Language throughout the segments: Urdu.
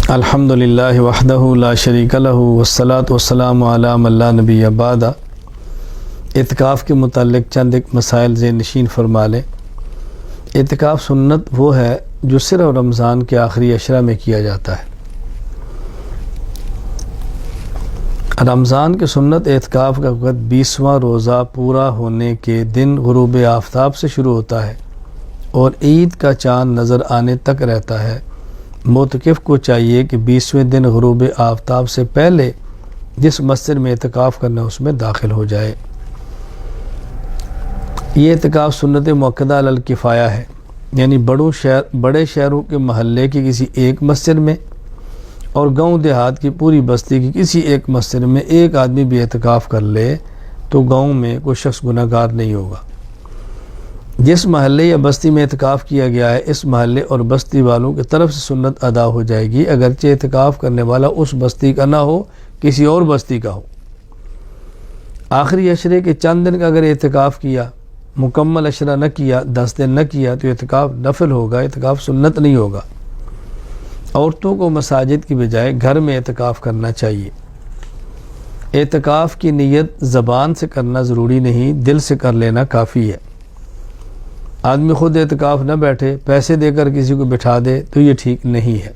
الحمدللہ وحدہ لا شریک لہ والصلاۃ والسلام علی من لا نبی بعد۔ اعتکاف کے متعلق چند ایک مسائل ذہن نشین فرما لیں۔ اعتکاف سنت وہ ہے جو صرف رمضان کے آخری عشرہ میں کیا جاتا ہے۔ رمضان کے سنت اعتکاف کا وقت 20واں روزہ پورا ہونے کے دن غروب آفتاب سے شروع ہوتا ہے اور عید کا چاند نظر آنے تک رہتا ہے۔ معتکف کو چاہیے کہ 20ویں دن غروب آفتاب سے پہلے جس مسجد میں اعتکاف کرنا اس میں داخل ہو جائے۔ یہ اعتکاف سنت مؤکدہ علی الکفایہ ہے، یعنی بڑے شہروں کے محلے کی کسی ایک مسجد میں اور گاؤں دیہات کی پوری بستی کی کسی ایک مسجد میں ایک آدمی بھی اعتکاف کر لے تو گاؤں میں کوئی شخص گناہ گار نہیں ہوگا۔ جس محلے یا بستی میں اعتکاف کیا گیا ہے اس محلے اور بستی والوں کی طرف سے سنت ادا ہو جائے گی، اگرچہ اعتکاف کرنے والا اس بستی کا نہ ہو، کسی اور بستی کا ہو۔ آخری عشرے کے چند دن کا اگر اعتکاف کیا، مکمل عشرہ نہ کیا، 10 دن نہ کیا تو اعتکاف نفل ہوگا، اعتکاف سنت نہیں ہوگا۔ عورتوں کو مساجد کی بجائے گھر میں اعتکاف کرنا چاہیے۔ اعتکاف کی نیت زبان سے کرنا ضروری نہیں، دل سے کر لینا کافی ہے۔ آدمی خود اعتکاف نہ بیٹھے، پیسے دے کر کسی کو بٹھا دے تو یہ ٹھیک نہیں ہے۔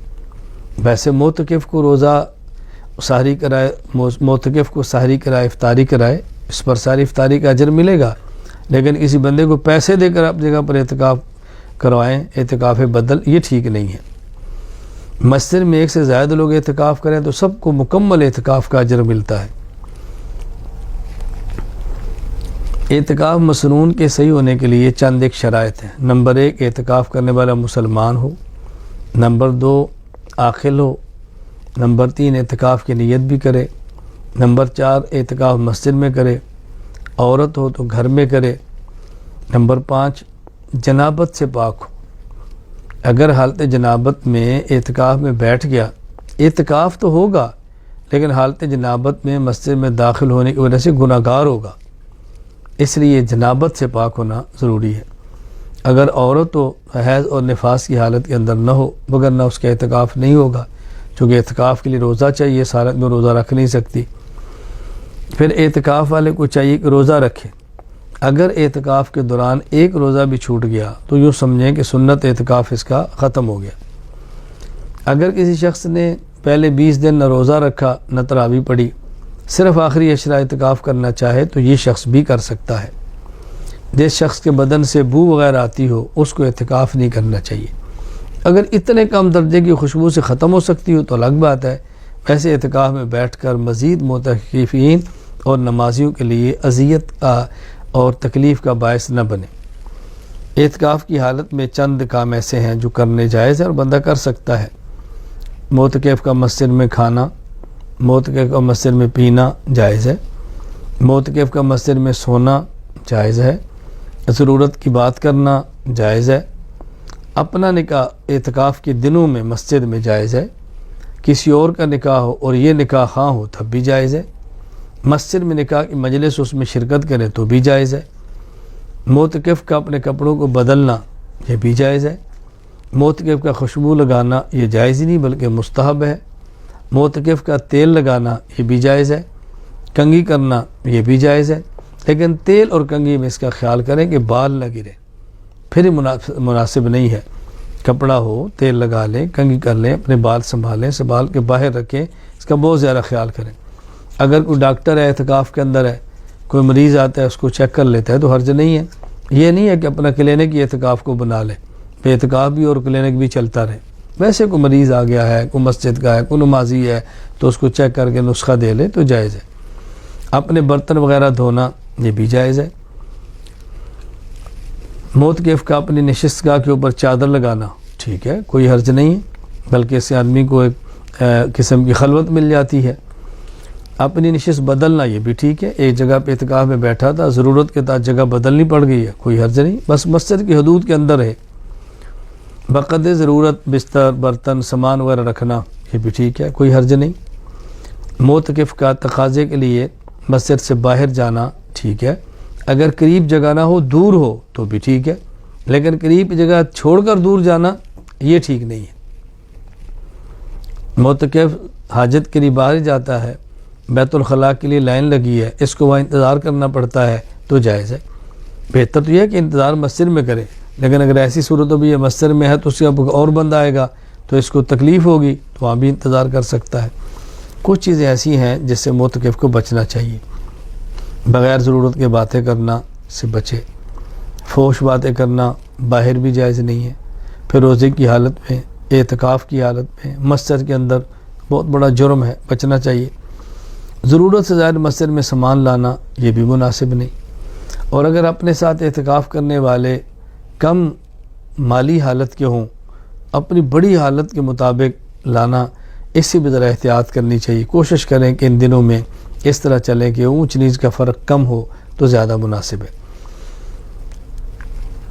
ویسے معتکف کو روزہ سحری کرائے، معتکف کو سحری کرائے، افطاری کرائے، اس پر ساری افطاری کا اجر ملے گا، لیکن کسی بندے کو پیسے دے کر اپنی جگہ پر اعتکاف کروائیں، اعتکاف بدل، یہ ٹھیک نہیں ہے۔ مسجد میں ایک سے زائد لوگ اعتکاف کریں تو سب کو مکمل اعتکاف کا اجر ملتا ہے۔ اعتکاف مسنون کے صحیح ہونے کے لیے چند ایک شرائط ہیں۔ نمبر 1، اعتکاف کرنے والا مسلمان ہو۔ نمبر 2، عاقل ہو۔ نمبر 3، اعتکاف کی نیت بھی کرے۔ نمبر 4، اعتکاف مسجد میں کرے، عورت ہو تو گھر میں کرے۔ نمبر 5، جنابت سے پاک ہو۔ اگر حالت جنابت میں اعتکاف میں بیٹھ گیا، اعتکاف تو ہوگا لیکن حالت جنابت میں مسجد میں داخل ہونے کی وجہ سے گناہ گار ہوگا، اس لیے جنابت سے پاک ہونا ضروری ہے۔ اگر عورت تو حیض اور نفاس کی حالت کے اندر نہ ہو، وگرنہ اس کا اعتکاف نہیں ہوگا، چونکہ اعتکاف کے لیے روزہ چاہیے، اس حالت میں روزہ رکھ نہیں سکتی۔ پھر اعتکاف والے کو چاہیے کہ روزہ رکھے۔ اگر اعتکاف کے دوران ایک روزہ بھی چھوٹ گیا تو یوں سمجھیں کہ سنت اعتکاف اس کا ختم ہو گیا۔ اگر کسی شخص نے پہلے 20 دن نہ روزہ رکھا نہ تراویح پڑھی، صرف آخری عشرہ اعتکاف کرنا چاہے تو یہ شخص بھی کر سکتا ہے۔ جس شخص کے بدن سے بو وغیرہ آتی ہو اس کو اعتکاف نہیں کرنا چاہیے۔ اگر اتنے کم درجے کی خوشبو سے ختم ہو سکتی ہو تو الگ بات ہے، ویسے اعتکاف میں بیٹھ کر مزید معتکفین اور نمازیوں کے لیے اذیت اور تکلیف کا باعث نہ بنے۔ اعتکاف کی حالت میں چند کام ایسے ہیں جو کرنے جائز ہے اور بندہ کر سکتا ہے۔ معتکف کا مسجد میں کھانا، معتکف کا مسجد میں پینا جائز ہے، معتکف کا مسجد میں سونا جائز ہے، ضرورت کی بات کرنا جائز ہے۔ اپنا نکاح اعتکاف کے دنوں میں مسجد میں جائز ہے، کسی اور کا نکاح ہو اور یہ نکاح خواہ ہو تب بھی جائز ہے۔ مسجد میں نکاح کی مجلس اس میں شرکت کرے تو بھی جائز ہے۔ معتکف کا اپنے کپڑوں کو بدلنا یہ بھی جائز ہے۔ معتکف کا خوشبو لگانا یہ جائز ہی نہیں بلکہ مستحب ہے۔ معتکف کا تیل لگانا یہ بھی جائز ہے۔ کنگھی کرنا یہ بھی جائز ہے، لیکن تیل اور کنگھی میں اس کا خیال کریں کہ بال نہ گرے، پھر مناسب نہیں ہے۔ کپڑا ہو، تیل لگا لیں، کنگھی کر لیں، اپنے بال سنبھالیں، سنبھال کے باہر رکھیں، اس کا بہت زیادہ خیال کریں۔ اگر کوئی ڈاکٹر ہے اعتکاف کے اندر ہے، کوئی مریض آتا ہے اس کو چیک کر لیتا ہے تو حرج نہیں ہے۔ یہ نہیں ہے کہ اپنا کلینک ہی اعتکاف کو بنا لے، اعتکاف بھی اور کلینک بھی چلتا رہے۔ ویسے کوئی مریض آ گیا ہے، کوئی مسجد کا ہے، کوئی نمازی ہے تو اس کو چیک کر کے نسخہ دے لے تو جائز ہے۔ اپنے برتن وغیرہ دھونا یہ بھی جائز ہے۔ معتکف کا اپنی نشست گاہ کے اوپر چادر لگانا ٹھیک ہے، کوئی حرج نہیں ہے، بلکہ اس سے آدمی کو ایک قسم کی خلوت مل جاتی ہے۔ اپنی نشست بدلنا یہ بھی ٹھیک ہے، ایک جگہ پہ اعتکاف میں بیٹھا تھا، ضرورت کے تحت جگہ بدلنی پڑ گئی ہے، کوئی حرج نہیں، بس مسجد کی حدود کے اندر ہے۔ بقدر ضرورت بستر، برتن، سامان وغیرہ رکھنا یہ بھی ٹھیک ہے، کوئی حرج نہیں۔ معتکف کا تقاضے کے لیے مسجد سے باہر جانا ٹھیک ہے، اگر قریب جگہ نہ ہو، دور ہو تو بھی ٹھیک ہے، لیکن قریب جگہ چھوڑ کر دور جانا یہ ٹھیک نہیں ہے۔ معتکف حاجت کے لیے باہر جاتا ہے، بیت الخلاء کے لیے لائن لگی ہے، اس کو وہاں انتظار کرنا پڑتا ہے تو جائز ہے۔ بہتر تو یہ ہے کہ انتظار مسجد میں کرے، لیکن اگر ایسی صورت ہو بھی یہ مسجد میں ہے تو اس کا اور بندہ آئے گا تو اس کو تکلیف ہوگی تو وہاں بھی انتظار کر سکتا ہے۔ کچھ چیزیں ایسی ہیں جس سے معتکف کو بچنا چاہیے، بغیر ضرورت کے باتیں کرنا سے بچے، فحش باتیں کرنا باہر بھی جائز نہیں ہے، پھر روزے کی حالت میں، اعتکاف کی حالت میں، مسجد کے اندر بہت بڑا جرم ہے، بچنا چاہیے۔ ضرورت سے زائد مسجد میں سامان لانا یہ بھی مناسب نہیں، اور اگر اپنے ساتھ اعتکاف کرنے والے کم مالی حالت کے ہوں، اپنی بڑی حالت کے مطابق لانا، اس سے بھی ذرا احتیاط کرنی چاہیے۔ کوشش کریں کہ ان دنوں میں اس طرح چلیں کہ اونچ نیچ کا فرق کم ہو تو زیادہ مناسب ہے۔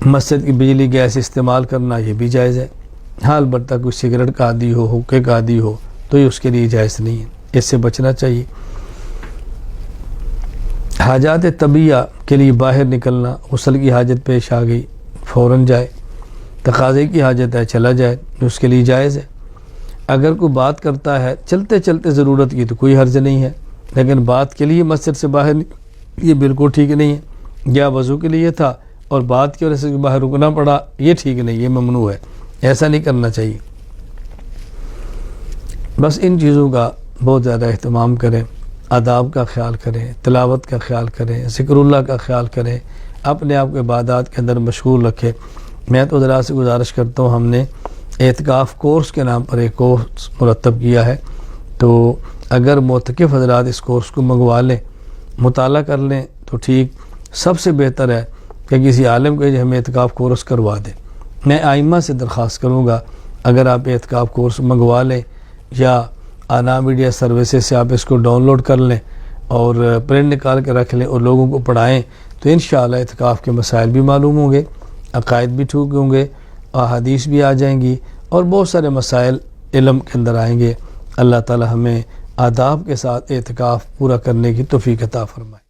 مسجد کی بجلی گیس استعمال کرنا یہ بھی جائز ہے، حال البتہ کوئی سگریٹ کا عادی ہو، حقے کا عادی ہو تو یہ اس کے لیے جائز نہیں ہے، اس سے بچنا چاہیے۔ حاجات طبیعہ کے لیے باہر نکلنا، غسل کی حاجت پیش آ گئی فوراً جائے، تقاضے کی حاجت ہے چلا جائے، اس کے لیے جائز ہے۔ اگر کوئی بات کرتا ہے چلتے چلتے ضرورت کی تو کوئی حرج نہیں ہے، لیکن بات کے لیے مسجد سے باہر یہ بالکل ٹھیک نہیں ہے۔ یا وضو کے لیے تھا اور بات کی وجہ سے باہر رکنا پڑا، یہ ٹھیک نہیں، یہ ممنوع ہے، ایسا نہیں کرنا چاہیے۔ بس ان چیزوں کا بہت زیادہ اہتمام کریں، آداب کا خیال کریں، تلاوت کا خیال کریں، ذکر اللہ کا خیال کریں، اپنے آپ کو عبادات کے اندر مشغول رکھیں۔ میں تو ذرا سے گزارش کرتا ہوں، ہم نے اعتکاف کورس کے نام پر ایک کورس مرتب کیا ہے، تو اگر معتکف حضرات اس کورس کو منگوا لیں، مطالعہ کر لیں تو ٹھیک، سب سے بہتر ہے کہ کسی عالم کو ہمیں اعتکاف کورس کروا دیں۔ میں آئمہ سے درخواست کروں گا اگر آپ اعتکاف کورس منگوا لیں یا آنا میڈیا سروسز سے آپ اس کو ڈاؤن لوڈ کر لیں اور پرنٹ نکال کے رکھ لیں اور لوگوں کو پڑھائیں، تو انشاءاللہ اعتکاف کے مسائل بھی معلوم ہوں گے، عقائد بھی ٹھیک ہوں گے، احادیث بھی آ جائیں گی اور بہت سارے مسائل علم کے اندر آئیں گے۔ اللہ تعالی ہمیں آداب کے ساتھ اعتکاف پورا کرنے کی توفیق عطا فرمائے۔